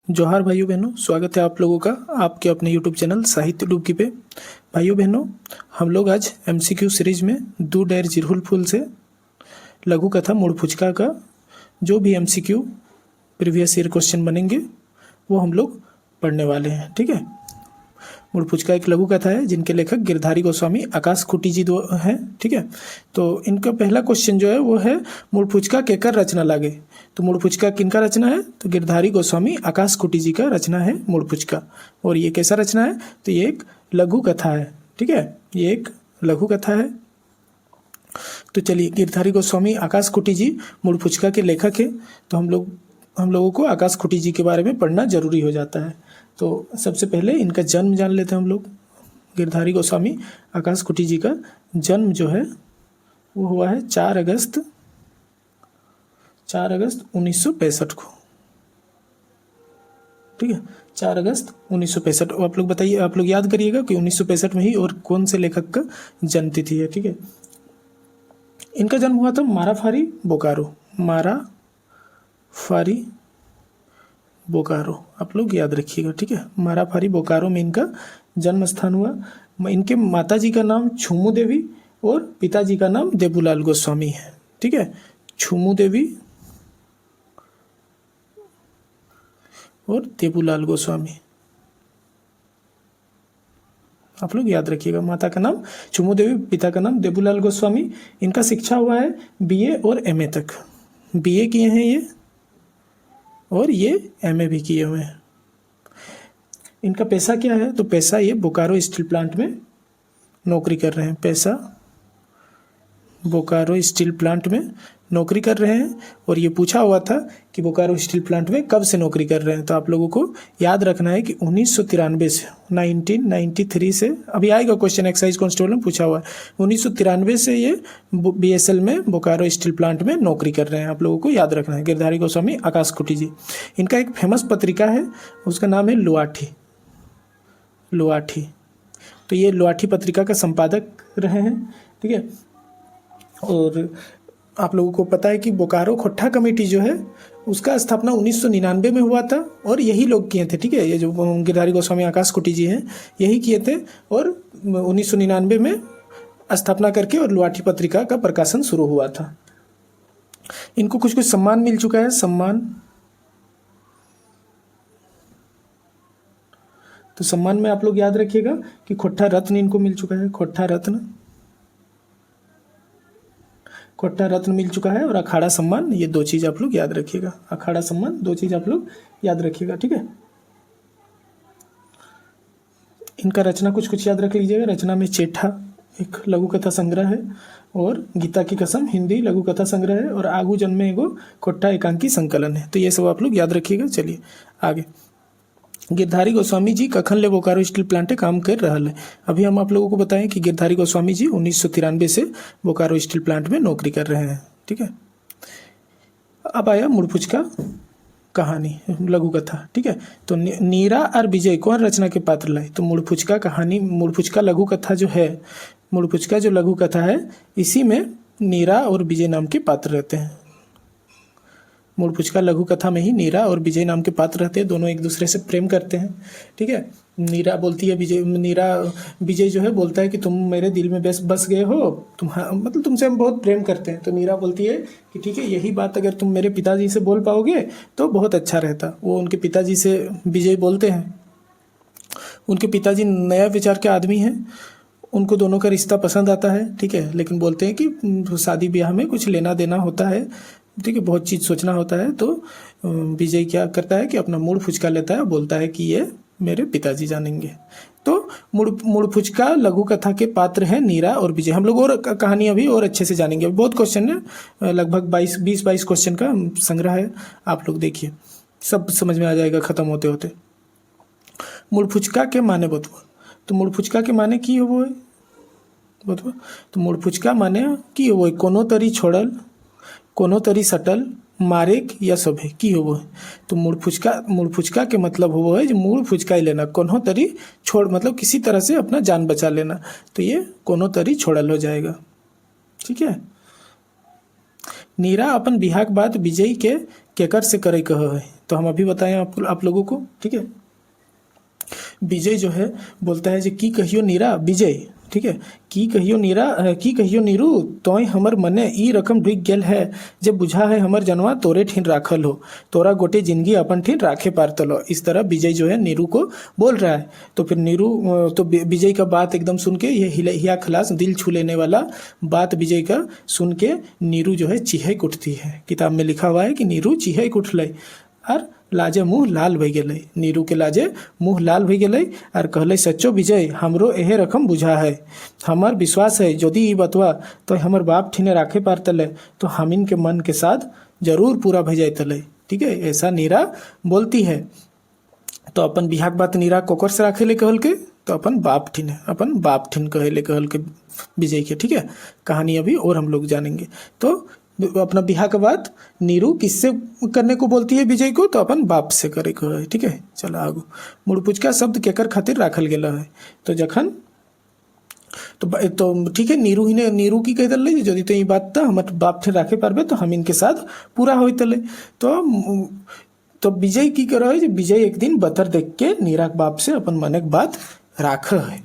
जोहार भाइयों बहनों, स्वागत है आप लोगों का आपके अपने यूट्यूब चैनल साहित्य डुबकी पे। भाइयों बहनों, हम लोग आज एमसीक्यू सीरीज में दू डायर जिरहुल फूल से लघु कथा मुड़ फुचका का जो भी एमसीक्यू प्रीवियस ईयर क्वेश्चन बनेंगे वो हम लोग पढ़ने वाले हैं। ठीक है, मुड़ फुचका एक लघु कथा है जिनके लेखक गिरधारी गोस्वामी आकाश खुटी जी दो हैं। ठीक है, तो इनका पहला क्वेश्चन जो है वो है मुड़ फुचका केकर रचना लागे। तो मुड़ फुचका किनका रचना है? तो गिरधारी गोस्वामी आकाश खुटी जी का रचना है मुड़ फुचका। और ये कैसा रचना है? तो ये एक लघु कथा है। ठीक है, ये एक लघु कथा है। तो चलिए, गिरधारी गोस्वामी आकाश खुटी जी मुड़ फुचका के लेखक है, तो हम लोगों को आकाश खुटी जी के बारे में पढ़ना जरूरी हो जाता है। तो सबसे पहले इनका जन्म जान लेते हैं हम लोग। गिरधारी गोस्वामी आकाश खुटी जी का जन्म जो है वो हुआ है 4 अगस्त 1965 को। ठीक है, 4 अगस्त 1965। आप लोग बताइए, आप लोग याद करिएगा कि 1965 में ही और कौन से लेखक का जन्म तिथि है। ठीक है, इनका जन्म हुआ था माराफारी बोकारो, माराफारी बोकारो, आप लोग याद रखिएगा। ठीक है, माराफारी बोकारो में इनका जन्म स्थान हुआ। इनके माताजी का नाम छुमू देवी और पिताजी का नाम देबूलाल गोस्वामी है। ठीक है, छुमू देवी और देबूलाल गोस्वामी, आप लोग याद रखिएगा। माता का नाम छुमू देवी, पिता का नाम देबूलाल गोस्वामी। इनका शिक्षा हुआ है बीए और एमए तक। बीए किए हैं ये और ये एमए भी किए हुए हैं। इनका पैसा क्या है? तो पैसा ये बोकारो स्टील प्लांट में नौकरी कर रहे हैं। पैसा बोकारो स्टील प्लांट में नौकरी कर रहे हैं। और ये पूछा हुआ था कि बोकारो स्टील प्लांट में कब से नौकरी कर रहे हैं, तो आप लोगों को याद रखना है कि 1993 से 1993 से, अभी आएगा क्वेश्चन एक्साइज कांस्टेबल में पूछा हुआ है, 1993 से ये बीएसएल में बोकारो स्टील प्लांट में नौकरी कर रहे हैं। आप लोगों को याद रखना है। गिरधारी गोस्वामी आकाश खुटी जी। इनका एक फेमस पत्रिका है, उसका नाम है लुआठी। तो ये लुआठी पत्रिका का संपादक रहे हैं। ठीक है, और आप लोगों को पता है कि बोकारो खोट्ठा कमेटी जो है उसका स्थापना 1999 में हुआ था और यही लोग किए थे। ठीक है, ये जो गिरधारी गोस्वामी आकाश खुटी जी हैं यही किए थे और 1999 में स्थापना करके और लुआठी पत्रिका का प्रकाशन शुरू हुआ था। इनको कुछ कुछ सम्मान मिल चुका है। सम्मान, तो सम्मान में आप लोग याद रखिएगा कि खोट्ठा रत्न इनको मिल चुका है। खोट्ठा रत्न मिल चुका है और अखाड़ा सम्मान, ये 2 चीज आप लोग याद रखिएगा। अखाड़ा सम्मान 2 चीज आप लोग याद रखिएगा। ठीक है, इनका रचना कुछ कुछ याद रख लीजिएगा। रचना में चेठा एक लघु कथा संग्रह है और गीता की कसम हिंदी लघु कथा संग्रह है और आगू जन्मे एगो खोट्ठा एकांकी संकलन है। तो ये सब आप लोग याद रखिएगा। चलिए आगे। गिरधारी गोस्वामी जी कखन ले बोकारो स्टील प्लांट काम कर रहा है। अभी हम आप लोगों को बताएं कि गिरधारी गोस्वामी जी 1993 से बोकारो स्टील प्लांट में नौकरी कर रहे हैं। ठीक है, अब आया मुड़ फुचका कहानी लघु कथा। ठीक है, तो नीरा और विजय कौन रचना के पात्र लाए। तो मुड़ फुचका कहानी, मुड़ फुचका लघु कथा जो है, मुड़ फुचका जो लघु कथा है इसी में नीरा और विजय नाम के पात्र रहते हैं। मुड़ फुचका लघु कथा में ही नीरा और विजय नाम के पात्र रहते हैं। दोनों एक दूसरे से प्रेम करते हैं। ठीक है, नीरा बोलती है विजय जो है बोलता है कि तुम मेरे दिल में बस गए हो, मतलब तुमसे हम बहुत प्रेम करते हैं। तो नीरा बोलती है कि ठीक है, यही बात अगर तुम मेरे पिताजी से बोल पाओगे तो बहुत अच्छा रहता। वो उनके पिताजी से विजय बोलते हैं। उनके पिताजी नया विचार के आदमी हैं, उनको दोनों का रिश्ता पसंद आता है। ठीक है, लेकिन बोलते हैं कि शादी ब्याह में कुछ लेना देना होता है। ठीक है, बहुत चीज़ सोचना होता है। तो विजय क्या करता है कि अपना मुड़ फुचका लेता है, बोलता है कि ये मेरे पिताजी जानेंगे। तो मुड़ फुचका लघु कथा के पात्र हैं नीरा और विजय। हम लोग और कहानी अभी और अच्छे से जानेंगे। बहुत क्वेश्चन है, लगभग 20-22 क्वेश्चन का संग्रह है। आप लोग देखिए, सब समझ में आ जाएगा खत्म होते होते। मुड़ फुचका के माने बतवा। तो मुड़ फुचका के माने की हो है बतवा। तो मुड़ फुचका माने की हो, कोनो तरी छोड़ल, कोनो तरी सटल, मारेक या सभे की हो है। तो मुड़ फुचका के मतलब हो है जो मुड़ फुचका लेना, कोनो तरी छोड़ मतलब किसी तरह से अपना जान बचा लेना। तो ये कोनो तरी छोड़ल हो जाएगा। ठीक है, नीरा अपन बिहाक बाद विजय के केकर से करे कह है। तो हम अभी बताएं आप लोगों को, ठीक है। विजय जो है बोलता है जे की कहियो नीरा विजय, ठीक है, की कहियो नीरा की कहियो नीरू तोय हमर मने ई रकम ढुक गेल है जे बुझा है हमर जनवा तोरे ठिन राखल हो, तोरा गोटे जिंदगी अपन ठिन राखे पारतलो। इस तरह विजय जो है नीरू को बोल रहा है। तो फिर नीरू तो विजय का बात एकदम सुन के, ये हिया खलास दिल छू लेने वाला बात विजय का सुन के नीरू जो है चिहक उठती है। किताब में लिखा हुआ है कि नीरू चिहक उठलै और लाजे मुँह लाल भई गेलै। नीरू के लाजे मुँह लाल भई गेलै और कहलै सच्चो विजय हमरो एहे रकम बुझा है, हमर विश्वास है यदि ई बतवा तो हमर बाप ठिने राखे पारतले तो हमिन के मन के साथ जरूर पूरा भई जातले, ठीक है। ऐसा नीरा बोलती है। तो अपन बिहाक बात नीरा कोकर से राखे ले कहल के, तो अपन बाप ठिन कहे ले कहल के विजय के, ठीक है। कहानी अभी और हम लोग जानेंगे। तो अपना बिहार का बात नीरू किससे करने को बोलती है विजय को, तो अपन बाप से करे को है, ठीक है। चलो आगू। मुड़पुचका शब्द केकर खातिर राखल गेला है, तो जखन तो ठीक है, नीरू की कह दिले यदि तो ये बात तो हमर बाप ठे राखे पारबे तो हम इनके साथ पूरा होतले। तो विजय की कर है, विजय एक दिन बतर देख के नीरा के बाप से अपन मन के बात राख है,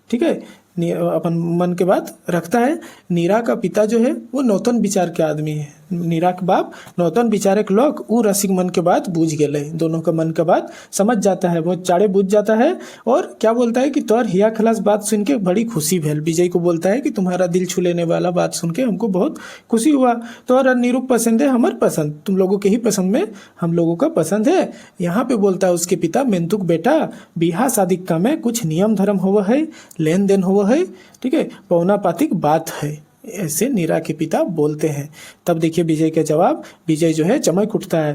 ठीक है। अपन मन के बात रखता है। नीरा का पिता जो है वो नौतन विचार के आदमी है। नीरा के बाप नौतन विचार के लोग उ रसिक मन के बात बूझ गए, दोनों का मन का बात समझ जाता है, बहुत चाड़े बूझ जाता है। और क्या बोलता है कि तोर हिया खलास बात सुन के बड़ी खुशी भेल। विजय को बोलता है कि तुम्हारा दिल छू लेने वाला बात सुन के हमको बहुत खुशी हुआ। तोर नीरू पसंद है हमर पसंद, तुम लोगों के ही पसंद में हम लोगों का पसंद है। यहाँ पे बोलता है उसके पिता, मेंतुक बेटा बिहा शादी का में कुछ नियम धर्म होव है, लेन देन होव है, ठीक है, पौना पातिक बात है, ऐसे नीरा के पिता बोलते हैं। तब देखिए विजय का जवाब। विजय जो है चमक उठता है,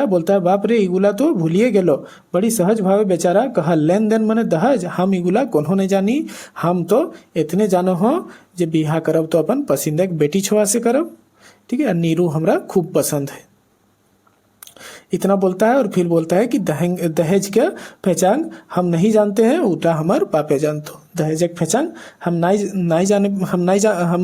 बोलता है बाप रे इगुला तो भूलिए गेलो, बड़ी सहज भावे बेचारा कहा लेन देन मने दहेज, हम इगुला कोनो नहीं जानी, हम तो इतने जानो हो जे बिहा करब तो अपन पसंदे बेटी छुआ से करब, ठीक है, नीरू हमरा खूब पसंद है। इतना बोलता है और फिर बोलता है कि दहेज के पहचान हम नहीं जानते हैं, उल्टा हमार पापे जानतो। दहेज के पहचान हम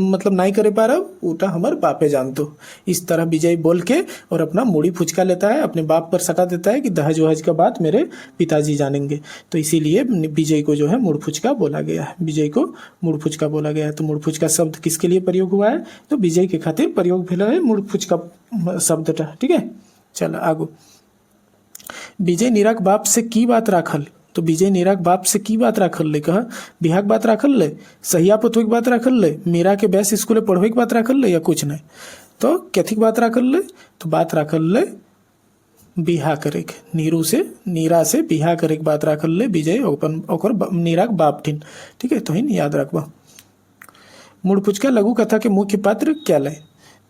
मतलब नहीं करे पा रहे, उल्टा हमार पापे जानतो। इस तरह विजय बोल के और अपना मुड़ी फुचका लेता है, अपने बाप पर सटा देता है कि दहेज वहेज का बात मेरे पिताजी जानेंगे। तो इसीलिए विजय को जो है मुड़ फुचका बोला गया है, विजय को मुड़ फुचका बोला गया है। तो मुड़ फुचका शब्द किसके लिए प्रयोग हुआ है, तो विजय के खातिर प्रयोग भेल है मुड़ फुचका शब्द, ठीक है। चल आगू। विजय नीरा के बाप से की बात राखल, तो विजय नीरा के बाप से की बात राखल ले, कहा बिहाक बात राखल ले, सहिया पतवे की बात राखल ले, मीरा के बेस स्कूल पढ़वे की बात राखल ले, या कुछ नहीं। तो कथी की बात राखल ले, तो बात राखल ले बिहा करे के, नीरा से बिहा करे के बात राखल ले विजय ओकर नीरा के बाप ठिन, ठीक है। तो ही याद रखबा। मुड़पुचका लघु कथा के मुख्य पात्र क्या ले,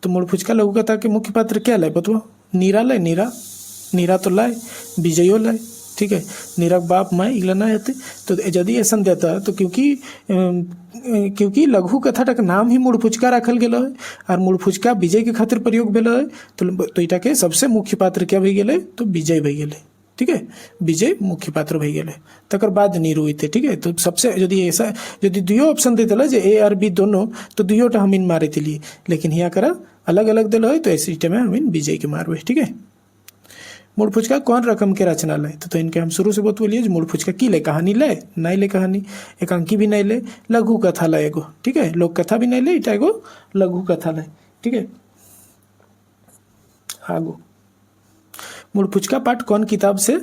तो मुड़पुचका लघु कथा के मुख्य पात्र क्या ले बतवा। नीरा ले, नीरा तो लाए, विजयो लाए, ठीक है। नीरा के बाप माँ इगला ना आते, तो यदि ऐसा देता तो क्योंकि लघु कथा का नाम ही मुड़फुचका रखल गेल है और मुड़फुचका विजय के खातिर प्रयोग भेल है, तो इटा के सबसे मुख्य पात्र क्या भई गेले, तो विजय भई गेले, ठीक है। विजय मुख्य पात्र भई गेले, तकर बाद नीरू इते, ठीक है। तो सबसे यदि दुयो ऑप्शन देते ला जे ए और बी दोनों, तो दुयोटा हम इन मारे लिए, लेकिन यहाँ करा अलग अलग दिल है, तो ऐसे टाइम में हम इन विजय के मारबे, ठीक है। मुड़फुचका कौन रकम के रचना ले, तो इनके हम शुरू से बोलिए मुड़फुचका की ले, कहानी ले नहीं ले, कहानी एकांकी भी नहीं ले, लघु कथा ले एगो, ठीक है। लोक कथा भी नहीं ले, इटा एगो लघु कथा ले, ठीक है। आगो। मुड़फुचका पाठ कौन किताब से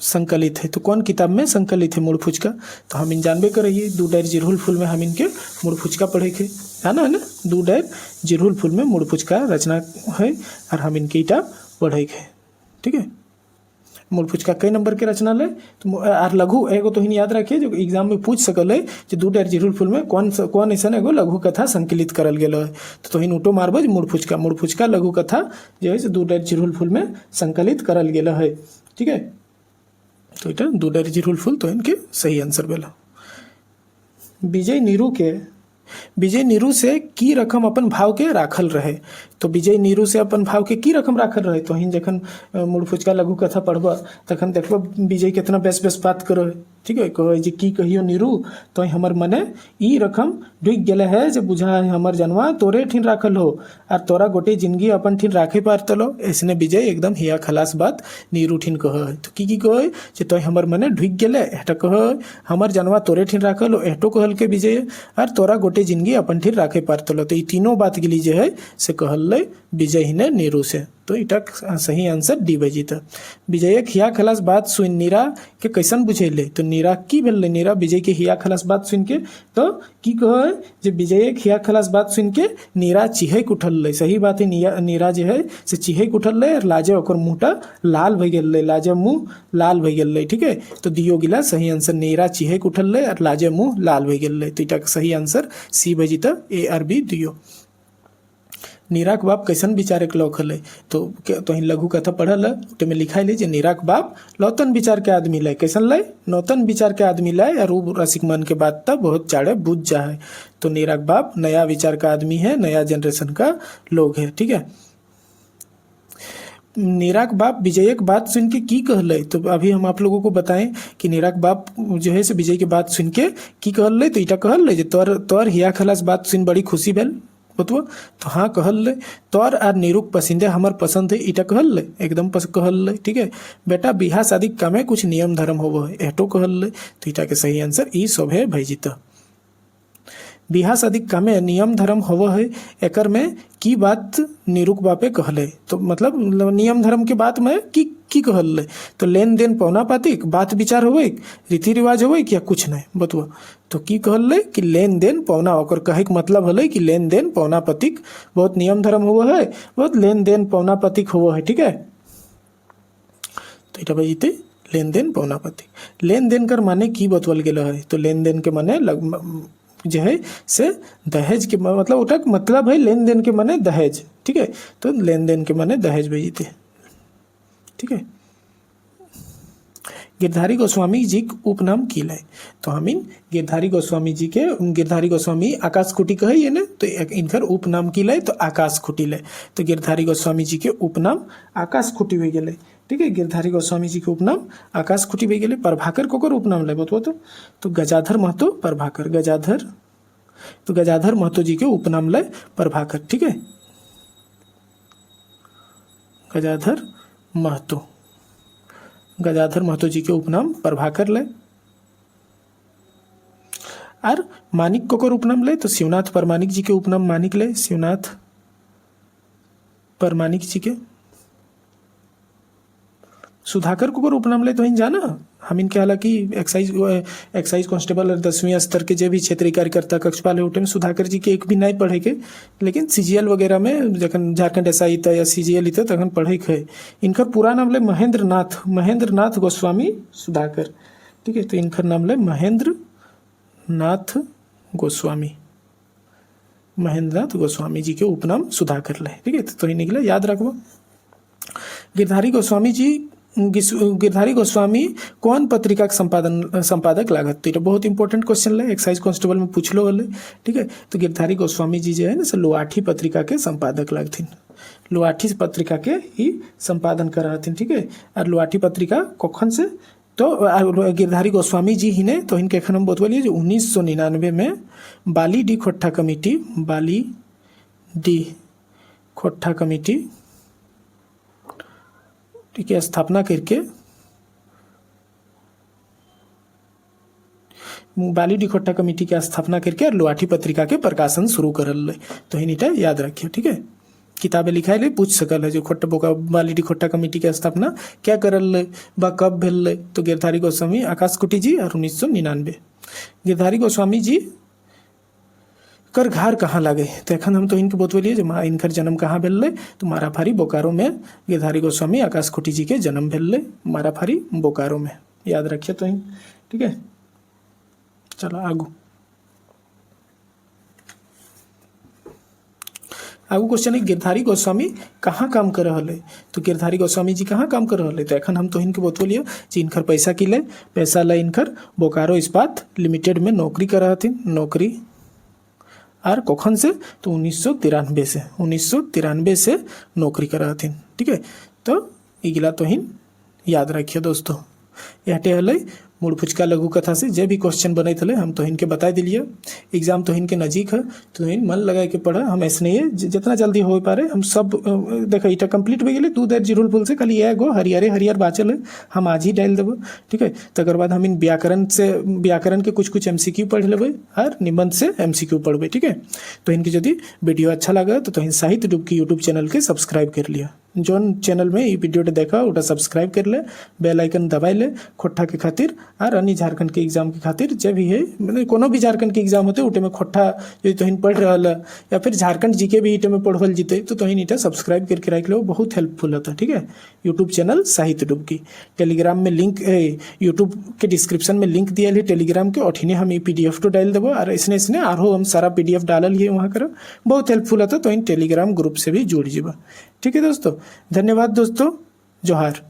संकलित है, तो कौन किताब में संकलित है मुड़फुचका, तो हम इन जानबे करिए। दू डायर जिरहुल फूल में हम इनके मुड़फुचका पढ़े के है ना, दू डायर जिरहुल फूल में मुड़फुचका रचना है और हम इनके इटा पढ़े के, ठीक है। मुड़फुचका कई नंबर के रचना ले, तो आर लघु एगो तो ही याद रखिए जो एग्जाम में पूछ सकल है कि दू डायर जिरहुल फूल में कौन ऐसा एगो लघु कथा संकलित करल गेल है, तो ही उठो मारबज मुड़फुचका लघु कथा जो है दू डायर जिरहुल फूल में संकलित करल गेल है, ठीक है। तो इटा दू डायर जिरहुल फूल तो इनके सही आंसर बेला। विजय नीरू से की रकम अपन भाव के राखल रहे, तो विजय नीरू से अपन भाव के की रकम राखल रहे, तो हिन जखन मुड़फुचका लघु कथा पढ़बा तखन देखबा विजय कितना बेस बात करो है, ठीक है। कहे जे की कहियो नीरू तो हमर मने ई रकम ढुक गेले है जे बुझा है हमर जनवा तोरे ठिन राखल हो और तोरा गोटे जिंदगी अपन ठिन राखे पारतलो। ऐसने विजय एकदम हिया खलास बात नीरू ठिन कहे तो की कहे जे तो हमर मने ढुक गेले एटा कहे हमर जनवा तोरे ठिन राखल हो एटो कहल के विजय और तोरा गोटे जिंदगी अपन ठिन राखे पारतलो। तो ई तीनों बात गिली जे है से कहल विजय हिने नीरू से। तो इटा सही आंसर डी बजित। विजय हिया खलास बात सुन नीरा के कैसन बुझेले तो नीरा की भेल नीरा विजय के हिया खलास बात सुन के तो की कहे जे विजय हिया खलास बात सुन के नीरा चिहक उठल। सही बात है। नीरा जे है से चिहक उठल और लाजे ओकर मुँहटा लाल भई गेल लाजे मुँह लाल भई गेल। ठीक है। तो दियो गिला सही आंसर नीरा चिहक उठल और लाजे मुँह लाल भई गेल। तो इटा सही आंसर सी बजित ए आर बी दियो। नीराक बाप कैसन विचार के लौक हल तो ही लघु कथा पढ़ल है में लिखाई ले जे नीराक बाप लौतन विचार के आदमी लाए कैसन लाए नौतन विचार के आदमी लाए और वो रसिक मन के बात तब बहुत चाड़े बुझ जा है। तो नीराक बाप नया विचार का आदमी है नया जनरेशन का लोग है। ठीक है। नीराक बाप विजय की बात सुन के की कहल तो अभी हम आप लोगों को बताएं कि नीराक बाप जो है से विजय की बात सुन के की कहल तो इटा कहल जे तोर हिया खलास बात सुन बड़ी खुशी भेल बतुआ तो हाँ कहल तोर आर नीरुक पसंदे हमर पसंद है इटा कहल एकदम कहल। ठीक है। बेटा बिहा शादी कामे कुछ नियम धर्म होवो है एटो कहल तो इटा के सही आंसर ई सब है भैजित। बिहा शादी कामे नियम धर्म होवो है एकर में की बात नीरुक बापे कहले तो मतलब नियम धर्म के बात में की कहल तो लेन देन पौना पातिक बात विचार होवे रीति रिवाज होवे या कुछ नहीं बतुआ तो की कहल कि लेन देन पौना ओकर कहे के मतलब हल कि लेन देन पौना पतिक बहुत नियम धर्म होवो है बहुत लेन देन पौना पतिक होवो है। ठीक है। तो इटा बजीते लेन देन पौना पतिक लेन देन कर माने की बतवल गेल है तो लेन देन के माने जो है से दहेज के मतलब उठक मतलब है लेन देन के माने दहेज। ठीक है। तो लेन देन के माने दहेज भेजते। ठीक है। गिरधारी गोस्वामी जी के उपनाम की लाए तो हमीन गिरधारी गोस्वामी जी के गिरधारी गोस्वामी आकाश खुटी कहे ये ना तो इनकर उपनाम की लाए तो आकाश खुटी लाए तो गिरधारी गोस्वामी जी के उपनाम आकाश खुटी हो गए। ठीक है। गिरधारी गोस्वामी जी के उपनाम आकाश खुटी हो गए। प्रभाकर कोकर उपनाम लाए बतवा तो गजाधर महतो प्रभाकर गजाधर तो गजाधर महतो जी के उपनाम लाए प्रभाकर। ठीक है। गजाधर महतो जी के उपनाम प्रभाकर ले और मानिक कोकर उपनाम ले तो शिवनाथ परमानिक जी के उपनाम मानिक ले शिवनाथ परमानिक जी के। सुधाकर कोकर उपनाम ले तो इन जाना हम इनके हालांकि एक्साइज कांस्टेबल और 10वीं स्तर के जो भी क्षेत्रीय कार्यकर्ता कक्षपाल उठे में सुधाकर जी के एक भी नहीं पढ़े के लेकिन सीजीएल वगैरह में जखन झारखंड एसआई था या सीजीएल था तखन पढ़े है। इनकर पूरा नाम ले महेंद्र नाथ गोस्वामी सुधाकर। ठीक है। तो इनकर नाम ले महेंद्र नाथ गोस्वामी जी के उपनाम सुधाकर ले। ठीक है। तो निकले याद रखो। गिरधारी गोस्वामी कौन पत्रिका के संपादक लागत तो बहुत इंपॉर्टेंट क्वेश्चन है एक्साइज कांस्टेबल में पूछ लो वाले। ठीक है। तो गिरधारी गोस्वामी जी जो है ना से लोआठी पत्रिका के संपादक लगथिन लोआठी पत्रिका के ही संपादन कर रहथिन। ठीक है। और लोआठी पत्रिका कखन से तो गिरधारी गोस्वामी जी ही ने तो इनके एखन हम बतवलिए जो 1999 में बाली डी खोट्टा कमेटी ठीक है स्थापना करके बाली डी खोट्टा कमेटी की स्थापना करके और लोआठी पत्रिका के प्रकाशन शुरू करल तो हिनीटा याद रखियो। ठीक है। किताबें लिखाई ले पूछ सकल है जो बाली डी खोट्टा कमेटी की स्थापना क्या करल बा कब भेल तो गिरधारी गोस्वामी आकाश कुटी जी और 1999। गिरधारी गोस्वामी जी कर घर कहाँ लगे तो एखन हम तो इनके बतवलिए जो इनकर जन्म कहाँ भेल तो माराफारी बोकारो में गिरधारी गोस्वामी आकाश खुटी जी के जन्म भेल माराफारी बोकारो में याद रखिए तो इन। ठीक है। चलो आगू क्वेश्चन है गिरधारी गोस्वामी कहाँ काम कर रहा है तो गिरधारी गोस्वामी जी कहाँ काम कर रहा है तो एखन हम तो इनके बतवलिए जी इनकर पैसा ले इनकर बोकारो इस्पात लिमिटेड में नौकरी कर रहा थी नौकरी और कखन से तो 1993 से नौकरी कर रहा थी। ठीक है। तो इगिला तो हिन याद रखिए दोस्तों। यहाँ हल मुड़ फुचका लघु कथा से जे भी क्वेश्चन बने थे हम तो इनके बता दिलिए। एग्जाम तो इनके नज़दीक है तो इन मन लगा के पढ़ा। हम ऐसे ये जितना जल्दी हो पा रहे हम सब देखो इटा कंप्लीट हो गए। 2 दैट जीरो पुल से खाली एगो हरियर हरियर बाचल है हम आज ही डाल देव। ठीक है, तकर बाद हम इन व्याकरण के कुछ कुछ MCQ पढ़ लेबै और निबंध से MCQ पढ़बै। ठीक है, तो इनके यदि वीडियो अच्छा लगा तो इन साहित्य डुबकी यूट्यूब चैनल के सब्सक्राइब कर लिया। जोन चैनल में ये वीडियो देखा उटा सब्सक्राइब कर ले, बेल आइकन दबाई ले खोट्ठा के खातिर और अन्य झारखंड के एग्जाम के खातिर जब भी है मतलब कोनो भी झारखंड के एग्जाम होते उटे में खोट्ठा यदि तोहिन पढ़ रहा है या फिर झारखंड जीके भी इटे में पढ़ल जीते तो तोहिन इटा सब्सक्राइब करके रख लो, बहुत हेल्पफुल होता है। ठीक है, यूट्यूब चैनल साहित्य डुबकी। टेलीग्राम में लिंक यूट्यूब के डिस्क्रिप्शन में लिंक दिया है टेलीग्राम के, और हम ये PDF तो डाल देव और इसने आरो हम सारा PDF डालल है वहाँ कर, बहुत हेल्पफुल होता। तो इन टेलीग्राम ग्रुप से भी जुड़ जीवा। ठीक है दोस्तों, धन्यवाद दोस्तों, जोहार।